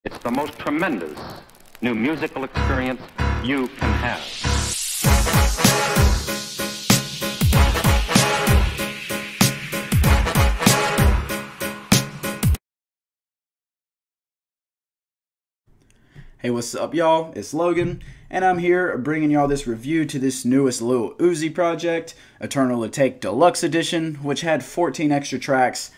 It's the most tremendous new musical experience you can have. Hey, what's up, y'all? It's Logan, and I'm here bringing y'all this review to this newest Lil Uzi project, Eternal to Take Deluxe Edition, which had 14 extra tracks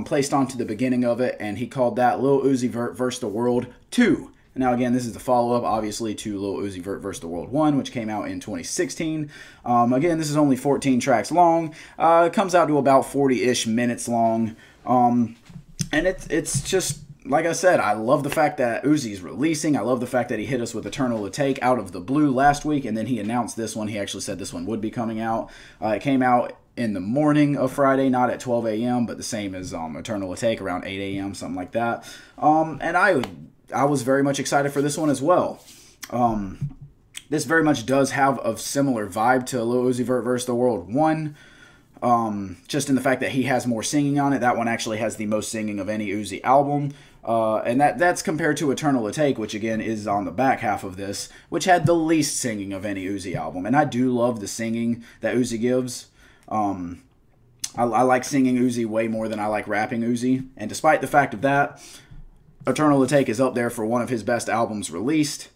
placed onto the beginning of it, and he called that Lil Uzi Vert vs. the World 2. Now, again, this is the follow-up, obviously, to Lil Uzi Vert vs. the World 1, which came out in 2016. Again, this is only 14 tracks long. It comes out to about 40-ish minutes long, and it's just... Like I said, I love the fact that Uzi's releasing. I love the fact that he hit us with Eternal to Take out of the blue last week, and then he announced this one. He actually said this one would be coming out. It came out in the morning of Friday, not at 12 a.m., but the same as Eternal to Take, around 8 a.m., something like that. And I was very much excited for this one as well. This very much does have a similar vibe to Lil Uzi Vert vs. the World 1. Just in the fact that he has more singing on it. That one actually has the most singing of any Uzi album. And that's compared to Eternal to Take, which again is on the back half of this, which had the least singing of any Uzi album. And I do love the singing that Uzi gives. I like singing Uzi way more than I like rapping Uzi. And despite the fact of that, Eternal to Take is up there for one of his best albums released.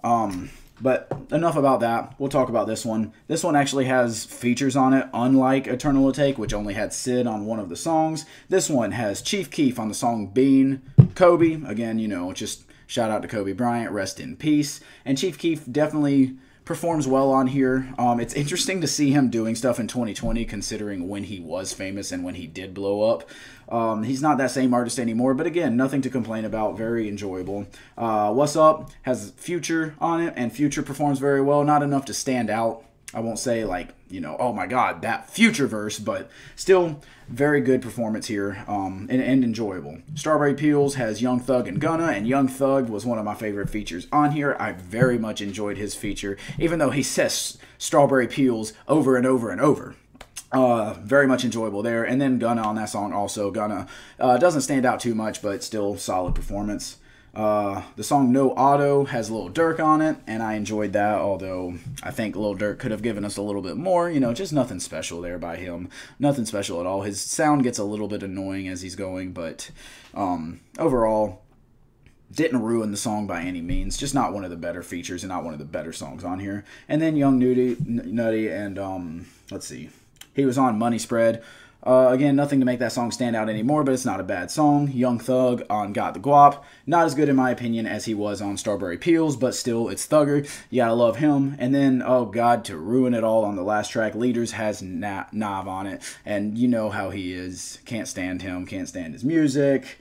But enough about that. We'll talk about this one. This one actually has features on it, unlike Eternal to Take, which only had Sid on one of the songs. This one has Chief Keef on the song Bean, Kobe. Again, you know, just shout out to Kobe Bryant, rest in peace. And Chief Keef definitely performs well on here. It's interesting to see him doing stuff in 2020, considering when he was famous and when he did blow up. He's not that same artist anymore, but again, nothing to complain about. Very enjoyable. What's Up has Future on it, and Future performs very well. Not enough to stand out. I won't say like, you know, oh my god, that Future verse, but still very good performance here, and enjoyable. Strawberry Peels has Young Thug and Gunna, and Young Thug was one of my favorite features on here. I very much enjoyed his feature, even though he says Strawberry Peels over and over and over. Very much enjoyable there. And then Gunna on that song also. Gunna doesn't stand out too much, but still solid performance. The song No Auto has Lil Durk on it, and I enjoyed that, although I think Lil Durk could have given us a little bit more. You know, just nothing special there by him. Nothing special at all. His sound gets a little bit annoying as he's going, but overall, didn't ruin the song by any means. Just not one of the better features and not one of the better songs on here. And then Young Nutty and, let's see, he was on Money Spread. Again, nothing to make that song stand out anymore, but it's not a bad song. Young Thug on Got the Guap. Not as good, in my opinion, as he was on Strawberry Peels, but still, it's Thugger. You gotta love him. And then, oh god, to ruin it all on the last track, Leaders has Nav on it. And you know how he is. Can't stand him. Can't stand his music.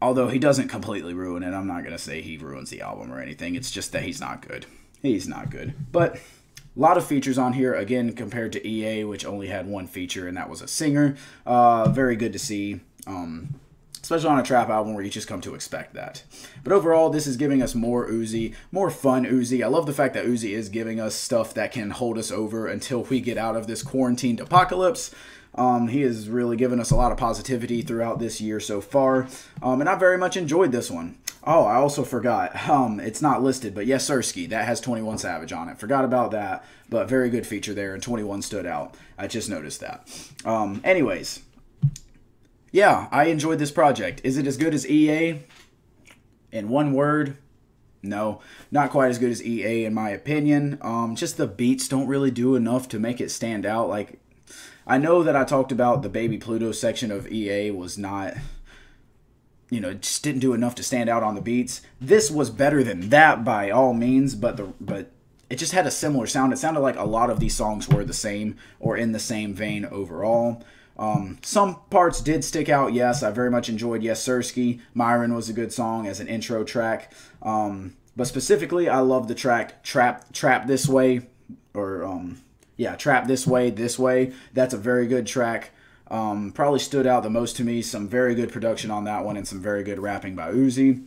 Although he doesn't completely ruin it. I'm not gonna say he ruins the album or anything. It's just that he's not good. He's not good. But... a lot of features on here, again, compared to EA, which only had one feature, and that was a singer. Very good to see, especially on a trap album where you just come to expect that. But overall, this is giving us more Uzi, more fun Uzi. I love the fact that Uzi is giving us stuff that can hold us over until we get out of this quarantined apocalypse. He has really given us a lot of positivity throughout this year so far, and I very much enjoyed this one. Oh, I also forgot. It's not listed, but Yes Sirski, that has 21 Savage on it. Forgot about that, but very good feature there, and 21 stood out. I just noticed that. Anyways, yeah, I enjoyed this project. Is it as good as EA? In one word, no. Not quite as good as EA, in my opinion. Just the beats don't really do enough to make it stand out. Like, I know that I talked about the Baby Pluto section of EA was not... you know, just didn't do enough to stand out on the beats. This was better than that by all means, but it just had a similar sound. It sounded like a lot of these songs were the same or in the same vein overall. Some parts did stick out, yes. I very much enjoyed Yes Sirski. Myron was a good song as an intro track. But specifically, I love the track Trap This Way, or, yeah, Trap This Way, This Way. That's a very good track. Probably stood out the most to me. Some very good production on that one and some very good rapping by Uzi.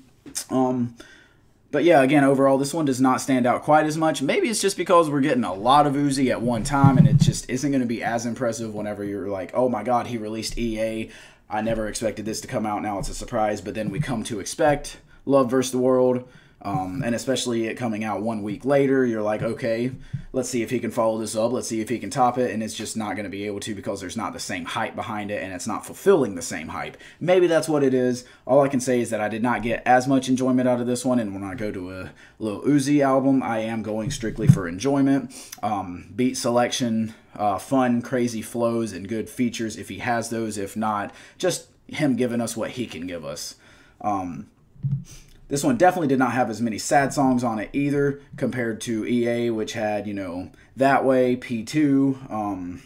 But yeah, again, overall, this one does not stand out quite as much. Maybe it's just because we're getting a lot of Uzi at one time and it just isn't going to be as impressive whenever you're like, oh my god, he released EA I never expected this to come out. Now it's a surprise, but then we come to expect Love vs. the World. And especially it coming out 1 week later, you're like, okay, let's see if he can follow this up. Let's see if he can top it. And it's just not going to be able to because there's not the same hype behind it and it's not fulfilling the same hype. Maybe that's what it is. All I can say is that I did not get as much enjoyment out of this one. And when I go to a Lil Uzi album, I am going strictly for enjoyment. Beat selection, fun, crazy flows, and good features if he has those. If not, just him giving us what he can give us. This one definitely did not have as many sad songs on it either compared to EA, which had, you know, That Way, P2,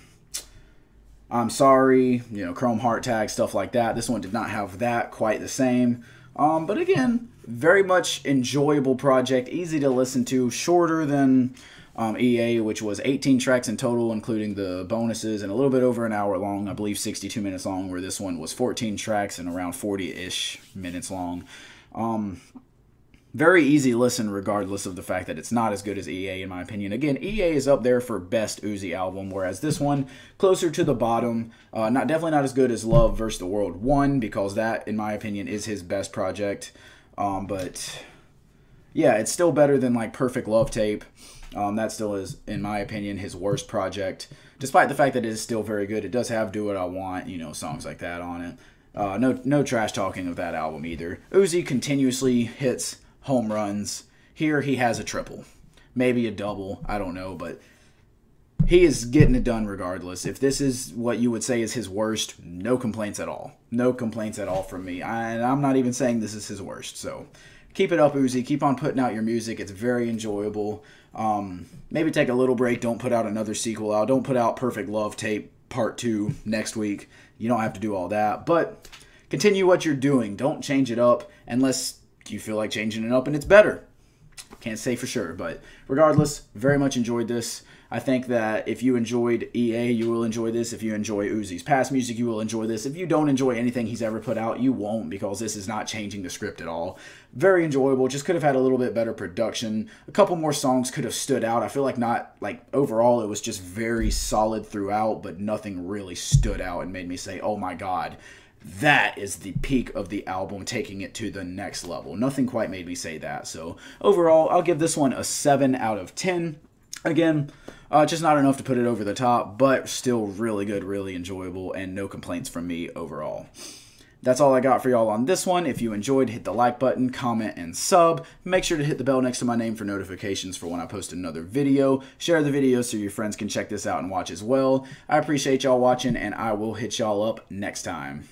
I'm Sorry, you know, Chrome Heart Tag, stuff like that. This one did not have that quite the same. But again, very much enjoyable project, easy to listen to, shorter than EA, which was 18 tracks in total, including the bonuses, and a little bit over an hour long, I believe 62 minutes long, where this one was 14 tracks and around 40-ish minutes long. Very easy listen regardless of the fact that it's not as good as EA in my opinion. Again, EA is up there for best Uzi album, whereas this one closer to the bottom. Definitely not as good as Love vs. the World 1 because that in my opinion is his best project. But yeah, it's still better than like Perfect Love Tape. That still is in my opinion his worst project. Despite the fact that it is still very good, it does have Do What I Want, you know, songs like that on it. No trash talking of that album either. Uzi continuously hits home runs. Here he has a triple. Maybe a double. I don't know, but he is getting it done regardless. If this is what you would say is his worst, no complaints at all. No complaints at all from me. And I'm not even saying this is his worst. So keep it up, Uzi. Keep on putting out your music. It's very enjoyable. Maybe take a little break. Don't put out another sequel out. Don't put out Perfect Love Tape Part 2 next week. You don't have to do all that, but continue what you're doing. Don't change it up unless you feel like changing it up and it's better. Can't say for sure, but regardless, very much enjoyed this. I think that if you enjoyed EA, you will enjoy this. If you enjoy Uzi's past music, you will enjoy this. If you don't enjoy anything he's ever put out, you won't, because this is not changing the script at all. Very enjoyable. Just could have had a little bit better production. A couple more songs could have stood out. I feel like overall it was just very solid throughout, but nothing really stood out and made me say, oh my God, that is the peak of the album, taking it to the next level. Nothing quite made me say that. So overall, I'll give this one a 7 out of 10. Again, just not enough to put it over the top, but still really good, really enjoyable, and no complaints from me overall. That's all I got for y'all on this one. If you enjoyed, hit the like button, comment, and sub. Make sure to hit the bell next to my name for notifications for when I post another video. Share the video so your friends can check this out and watch as well. I appreciate y'all watching, and I will hit y'all up next time.